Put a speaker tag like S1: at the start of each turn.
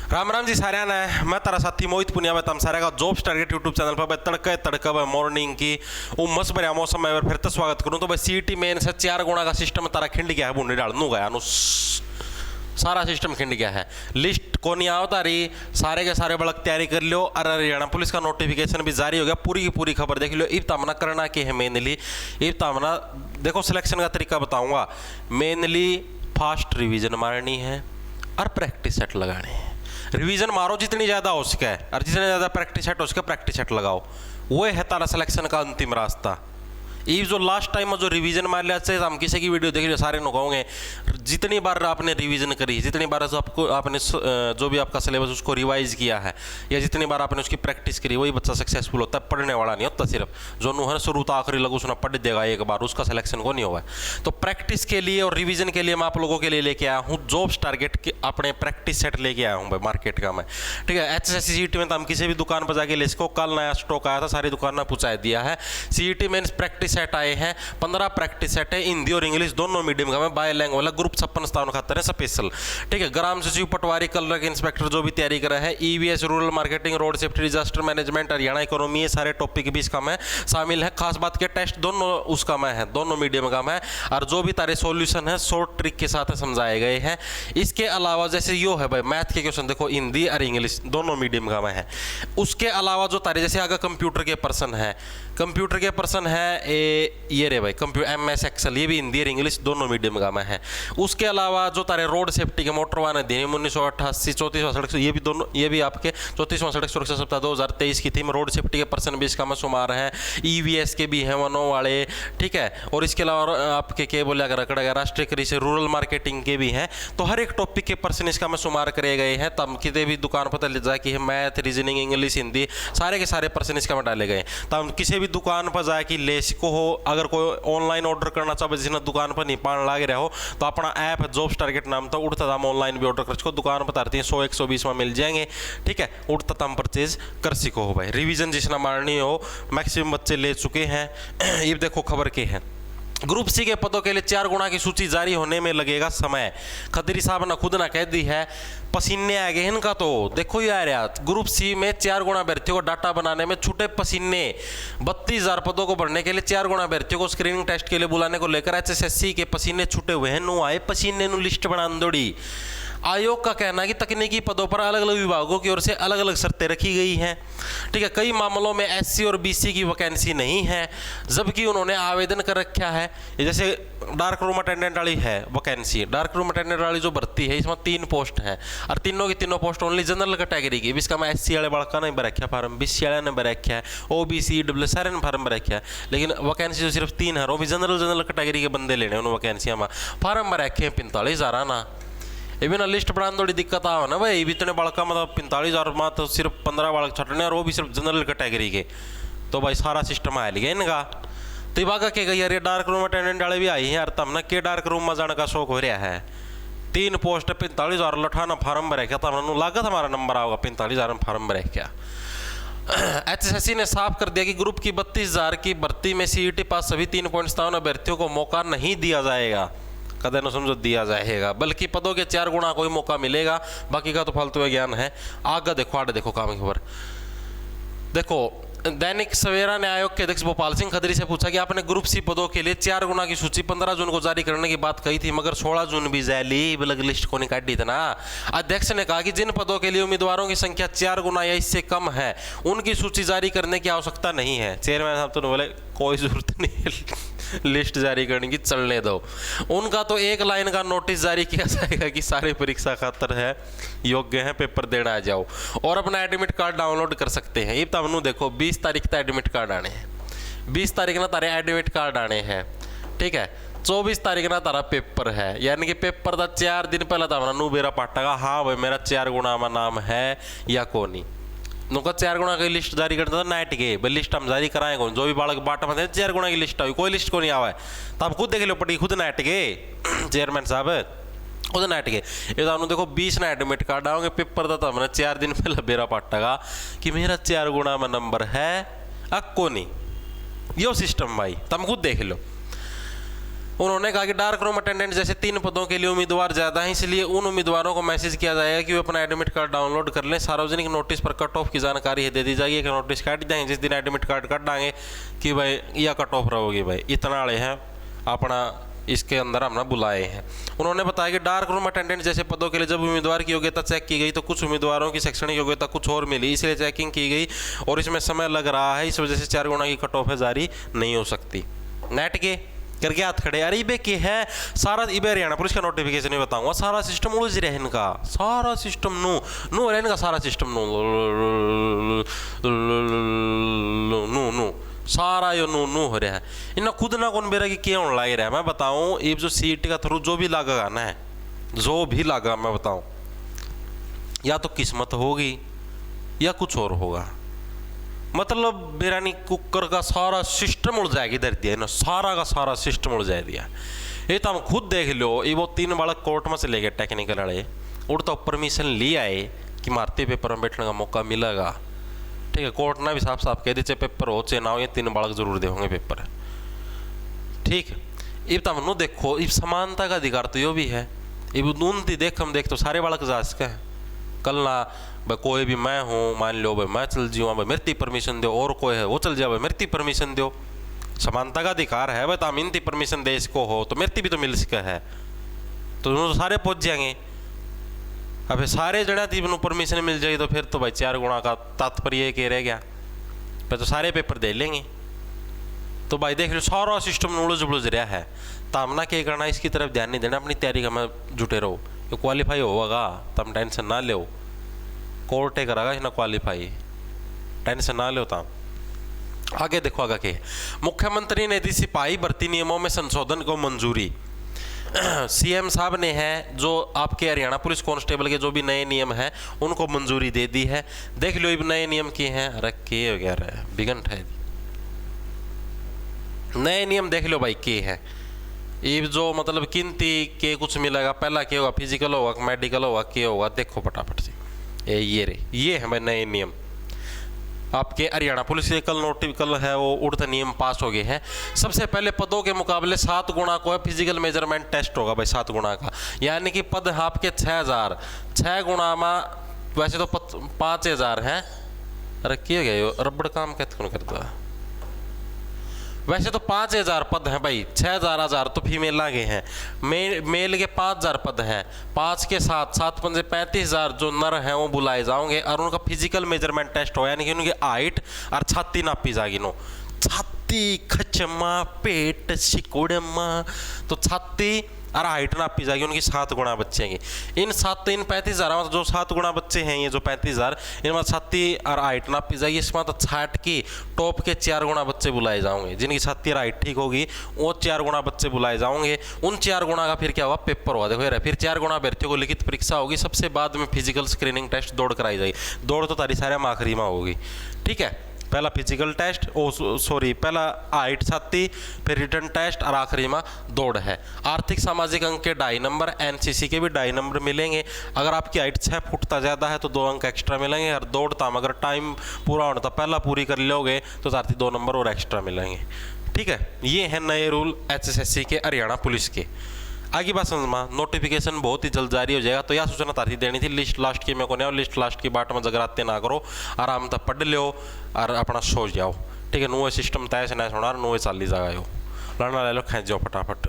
S1: राम राम जी सारे ने मैं तारा साथी मोहित पुनिया में तम सारे का जॉब टारगेट यूट्यूब चैनल पर तड़के तड़का मॉर्निंग की उमस भरिया मौसम में फिर तो स्वागत करूं। तो भाई सीटी मेन से 4 गुणा का सिस्टम तारा खिंड गया है, बुंडी डालनू गया नु सारा सिस्टम खिंड गया है। लिस्ट को नहीं आवता रही, सारे के सारे बड़क तैयारी कर लो। और हरियाणा पुलिस का नोटिफिकेशन भी जारी हो गया, पूरी की पूरी खबर देख लो। इब तमना करना के है मेनली, इब तमना देखो सिलेक्शन का तरीका बताऊंगा। मेनली फास्ट रिवीजन मारनी है और प्रैक्टिस सेट लगाने हैं। रिवीजन मारो जितनी ज़्यादा हो सके और जितने ज़्यादा प्रैक्टिस सेट हो सके प्रैक्टिस सेट लगाओ, वो है तारा सिलेक्शन का अंतिम रास्ता। ये जो लास्ट टाइम में जो रिवीजन मार लिया से हम किसी की वीडियो देख रहे सारे लोग कहोगे जितनी बार आपने रिवीजन करी, जितनी बार आपको आपने जो भी आपका सिलेबस उसको रिवाइज किया है या जितनी बार आपने उसकी प्रैक्टिस करी, वही बच्चा सक्सेसफुल होता है। पढ़ने वाला नहीं होता, सिर्फ जो नुहर शुरू तो आखिरी लगू सुना पढ़ देगा एक बार, उसका सिलेक्शन को नहीं होगा। तो प्रैक्टिस के लिए और रिवीजन के लिए मैं आप लोगों के लिए लेके आया हूँ जॉब्स टारगेट के अपने प्रैक्टिस सेट लेके आया हूँ भाई मार्केट का मैं। ठीक है, HSC CET में तो हम किसी भी दुकान पर जाके ले इसको, कल नया स्टॉक आया था, सारी दुकान में पहुँचा दिया है। CET में प्रैक्टिस सेट आए हैं 15 प्रैक्टिस सेट है, हिंदी और इंग्लिश दोनों मीडियम का, बाय लैंग्वेज वाला ग्रुप 56-57 है स्पेशल। ठीक है, ग्राम सचिव पटवारी कलर के इंस्पेक्टर जो भी तैयारी कर रहा है, EVS rural marketing road safety disaster management Haryana economy, ये सारे टॉपिक भी इसका में शामिल है। खास बात के टेस्ट दोनों उसका में है, दोनों मीडियम का में, और जो भी तारे सॉल्यूशन है शॉर्ट ट्रिक के साथ समझाए गए हैं। इसके अलावा जैसे यो है भाई मैथ के क्वेश्चन देखो हिंदी और इंग्लिश दोनों मीडियम का में है। उसके अलावा जो तारे जैसे अगर कंप्यूटर के पर्सन है, कंप्यूटर के पर्सन है ये रे भाई कंप्यूटर MS एक्सेल, ये भी हिंदी और इंग्लिश दोनों मीडियम का में है। उसके अलावा जो तारे रोड सेफ्टी के मोटर वाहन अधिनियम 1988 34वां सड़क, ये भी दोनों, ये भी आपके 34वां सड़क सुरक्षा सप्ताह 2023 की थी में रोड सेफ्टी के पर्सन भी इसका में शुमार है। EVS के भी हैं वनों वाले, ठीक है। और इसके अलावा आपके क्या बोले अगर रखड़ा गया राष्ट्रीय कृषि रूरल मार्केटिंग के भी हैं। तो हर एक टॉपिक के पर्सन इसका में शुमार करे गए हैं। तब कितने भी दुकान पता ले जाए कि मैथ रीजनिंग इंग्लिश हिंदी सारे के सारे पर्सन इसका में डाले गए। तब किसी भी दुकान पर जाए कि ले सको हो, अगर कोई ऑनलाइन ऑर्डर करना चाहे जिसने दुकान पर नहीं पान लागे रहे हो तो अपना ऐप है जॉब्स टारगेट नाम तो उड़ता दाम ऑनलाइन भी ऑर्डर कर सको, दुकान पर आती है 100-120 में मिल जाएंगे। ठीक है, उड़ता दाम परचेज कर सको हो भाई। रिवीजन जिसना मारनी हो मैक्सिमम बच्चे ले चुके हैं। ये देखो खबर के हैं, ग्रुप C के पदों के लिए 4 गुणा की सूची जारी होने में लगेगा समय। खदरी साहब ने खुद ना कह दी है, पसीने आ गए इनका। तो देखो यार ग्रुप C में 4 गुणा अभ्यर्थियों को डाटा बनाने में छूटे पसीने। 32,000 पदों को भरने के लिए 4 गुणा अभ्यर्थियों को स्क्रीनिंग टेस्ट के लिए बुलाने को लेकर HSC के पसीने छूटे हुए हैं। नु आए पसीने नु लिस्ट बना दौड़ी। आयोग का कहना है कि तकनीकी पदों पर अलग अलग विभागों की ओर से अलग अलग शर्तें रखी गई हैं। ठीक है, कई मामलों में SC और BC की वैकेंसी नहीं है, जबकि उन्होंने आवेदन कर रखा है। जैसे डार्क रूम अटेंडेंट वाली है वैकेंसी, डार्क रूम अटेंडेंट वाली जो भर्ती है इसमें 3 पोस्ट है और तीनों की तीनों पोस्ट ओनली जनरल कैटेगरी की। इसका मैं SC वाले बड़का नहीं भर रखा फार्म, BC वाले ने भर रखा है, OBC EWS सारे ने फार्म भर रखा है, लेकिन वैकेंसी जो सिर्फ 3 है वो भी जनरल कैटेगरी के बंदे लेने उन्होंने वैकेंसियाँ में फार्म भर रखे हैं 45,000 ना। ये भी ना लिस्ट बढ़ाने थोड़ी दिक्कत आ ना भाई, इतने बड़का मतलब 45,000 में तो सिर्फ 15 बालक छटने और वो भी सिर्फ जनरल कैटेगरी के। तो भाई सारा सिस्टम आया लिया इनका। तो बागा के गई यार ये डार्क रूम अटेंडेंट वाले भी आई हैं यार, तब ना के डार्क रूम में जाने का शौक हो रहा है। 3 पोस्ट 45,000 लठाना फार्म भरे क्या, तब लागत हमारा नंबर आओगा 45,000 में फार्म भरे क्या। HSC ने साफ कर दिया कि ग्रुप की 32,000 की भर्ती में CET पास सभी 3.57 अभ्यर्थियों को मौका नहीं दिया जाएगा। कदे न समझो दिया जाएगा, बल्कि पदों के 4 गुणा कोई मौका मिलेगा, बाकी का तो फालतू ज्ञान है। आगे देखो आगे देखो काम की खबर देखो। दैनिक सवेरा ने आयोग के अध्यक्ष भोपाल सिंह खदरी से पूछा कि आपने ग्रुप C पदों के लिए 4 गुणा की सूची 15 जून को जारी करने की बात कही थी, मगर 16 जून भी जैली अलग लिस्ट को नहीं काटी थी ना। अध्यक्ष ने कहा कि जिन पदों के लिए उम्मीदवारों की संख्या 4 गुना या इससे कम है उनकी सूची जारी करने की आवश्यकता नहीं है। चेयरमैन साहब तो बोले कोई जरूरत नहीं लिस्ट जारी करने की, चलने दो। उनका तो 1 लाइन का नोटिस जारी किया जाएगा कि सारे परीक्षा खातर है योग्य हैं, पेपर देना आ जाओ और अपना एडमिट कार्ड डाउनलोड कर सकते हैं। ये तब देखो 20 तारीख तक एडमिट कार्ड आने हैं, 20 तारीख ना तारे एडमिट कार्ड आने हैं। ठीक है, 24 तारीख ना तारा पेपर है, यानी कि पेपर का 4 दिन पहले था नू बेरा पाटेगा हाँ भाई मेरा 4 गुणा में नाम है या को नहीं। नुका 4 गुणा की लिस्ट जारी करता था नाइट के भाई लिस्ट हम जारी कराए कौन, जो भी बालक बाटा में 4 गुणा की लिस्ट आई कोई लिस्ट को नहीं आवा है। तो आप खुद देख लो पड़ी खुद नाइट के चेयरमैन साहब खुद नाइट के। ये तो देखो 20 ना एडमिट कार्ड आओगे पेपर था, तो हमने 4 दिन पहले बेरा पाटेगा कि मेरा 4 गुणा में नंबर है अक्को नहीं। यो सिस्टम भाई तुम खुद देख लो। उन्होंने कहा कि डार्क रूम अटेंडेंट जैसे 3 पदों के लिए उम्मीदवार ज़्यादा हैं, इसलिए उन उम्मीदवारों को मैसेज किया जाएगा कि वे अपना एडमिट कार्ड डाउनलोड कर लें। सार्वजनिक नोटिस पर कट ऑफ की जानकारी दे दी जाएगी कि नोटिस काट देंगे जिस दिन एडमिट कार्ड काट देंगे कि भाई यह कट ऑफ रहोगे भाई इतना आड़े हैं अपना इसके अंदर हमने बुलाए हैं। उन्होंने बताया कि डार्क रूम अटेंडेंट जैसे पदों के लिए जब उम्मीदवार की योग्यता चेक की गई तो कुछ उम्मीदवारों की शैक्षणिक योग्यता कुछ और मिली, इसलिए चेकिंग की गई और इसमें समय लग रहा है, इस वजह से 4 गुना की कट ऑफ जारी नहीं हो सकती। नेट के करके हाथ खड़े, अरे इबे के है सारा इबे हरियाणा पुलिस का नोटिफिकेशन नहीं बताऊंगा, सारा सिस्टम उलझ रहे इनका, सारा सिस्टम नो रहे इनका, सारा सिस्टम नो सारा यो नो हो रहा है। इन्हें खुद ना कौन बेरा की क्या होने लग रहा है। मैं बताऊं ये जो सीट का थ्रू जो भी लागेगा ना है, जो भी लगा मैं बताऊं या तो किस्मत होगी या कुछ और होगा। मतलब बिरयानी कुकर का सारा सिस्टम उड़ जाएगी इधर दिया ना, सारा का सारा सिस्टम उड़ जाए दिया। ये तो हम खुद देख लो, ये वो 3 बालक कोर्ट में चले गए टेक्निकल वाले, उड़ तो परमिशन ले आए कि मारते पेपर में बैठने का मौका मिलेगा। ठीक है, कोर्ट ने भी साफ साफ कह दी चाहे पेपर हो चाहे ना हो, ये 3 बालक जरूर दे होंगे पेपर। ठीक है, ये तो हम देखो ये समानता का अधिकार तो यो भी है, ये दून देख हम देख तो सारे बालक जा सके हैं। कल ना भाई कोई भी मैं हूँ मान लो भाई मैं चल जाऊँ भाई मेरी परमिशन दो, और कोई है वो चल जाए भाई मेरी परमिशन दो, समानता का अधिकार है भाई। ताम इनती परमिशन दे इसको हो तो मेरी भी तो मिल सका है, तो दोनों तो सारे पहुँच जाएंगे। अब सारे जने तीनों परमिशन मिल जाएगी तो फिर तो भाई 4 गुना का तात्पर्य के रह गया, फिर तो सारे पेपर दे लेंगे। तो भाई देख लो सारा सिस्टम उलझ बुलझ रहा है, तामना क्या करना इसकी तरफ ध्यान नहीं देना, अपनी तैयारी का मैं जुटे रहो। ये क्वालिफाई होगा तब टेंशन ना लो, कोर्ट करागा ना क्वालिफाई, टेंशन ना लो ताम। आगे देखो आगे के मुख्यमंत्री ने दी सिपाही भर्ती नियमों में संशोधन को मंजूरी। सीएम साहब ने है जो आपके हरियाणा पुलिस कांस्टेबल के जो भी नए नियम हैं उनको मंजूरी दे दी है। देख लो ये नए नियम के हैं, रखे वगैरह बिगंट है नए नियम, देख लो भाई के हैं ये जो मतलब गिनती के कुछ मिलेगा, पहला क्या होगा फिजिकल होगा मेडिकल होगा क्या होगा, देखो फटाफट से ये है भाई नए नियम आपके हरियाणा पुलिस के कल नोटिफिकल है वो उड़ते नियम पास हो गए हैं। सबसे पहले पदों के मुकाबले 7 गुना को है फिजिकल मेजरमेंट टेस्ट होगा भाई 7 गुना का, यानी कि पद आपके 6000, 6 गुना में वैसे तो 5000 है। अरे क्या गए रबड़ काम कहते कौन करता है, वैसे तो 5000 पद हैं भाई, 6000 तो फीमेल आगे हैं, मेल के 5000 पद हैं, 5 के 7 5 35,000 जो नर हैं वो बुलाए जाओगे और उनका फिजिकल मेजरमेंट टेस्ट हो, यानी कि उनकी हाइट और छाती नापी जाएगी। नो छाती खचमा पेट सिकोड़मा, तो छाती और हाइट नापी जाएगी, उनकी 7 गुना बच्चे हैं। इन 35,000 में जो 7 गुना बच्चे हैं ये जो 35,000 इनमें छाती और हाइट नापी जाएगी, इसमें तो 60 की टॉप के 4 गुना बच्चे बुलाए जाओगे, जिनकी छाती और हाइट ठीक होगी वो 4 गुना बच्चे बुलाए जाओगे। उन 4 गुना का फिर क्या होगा पेपर होगा, देखो यार फिर 4 गुना अभ्यर्थियों को लिखित परीक्षा होगी, सबसे बाद में फिजिकल स्क्रीनिंग टेस्ट दौड़ कराई जाएगी। दौड़ तो तारी सारे में आखिरी में होगी। ठीक है, पहला फिजिकल टेस्ट पहला हाइट छाती, फिर रिटर्न टेस्ट और आखिरी में दौड़ है। आर्थिक सामाजिक अंक के 2.5 नंबर, एनसीसी के भी 2.5 नंबर मिलेंगे। अगर आपकी हाइट 6 फुट तक ज़्यादा है तो 2 अंक एक्स्ट्रा मिलेंगे, और दौड़ता अगर टाइम पूरा होना था पहला पूरी कर लोगे तो तारती 2 नंबर और एक्स्ट्रा मिलेंगे। ठीक है, ये है नए रूल HSSC के हरियाणा पुलिस के। आगे बात समझ नोटिफिकेशन बहुत ही जल्द जारी हो जाएगा, तो यह सूचना तारती देनी थी। लिस्ट लास्ट की मैं को नहीं, लिस्ट लास्ट की बाट में जगराते ना करो, आराम तक पढ़ लो और अपना सो जाओ। ठीक है, नुए सिस्टम तय से ना सोना नुए चाली जगह लड़ना ले लो खेच जाओ फटाफट।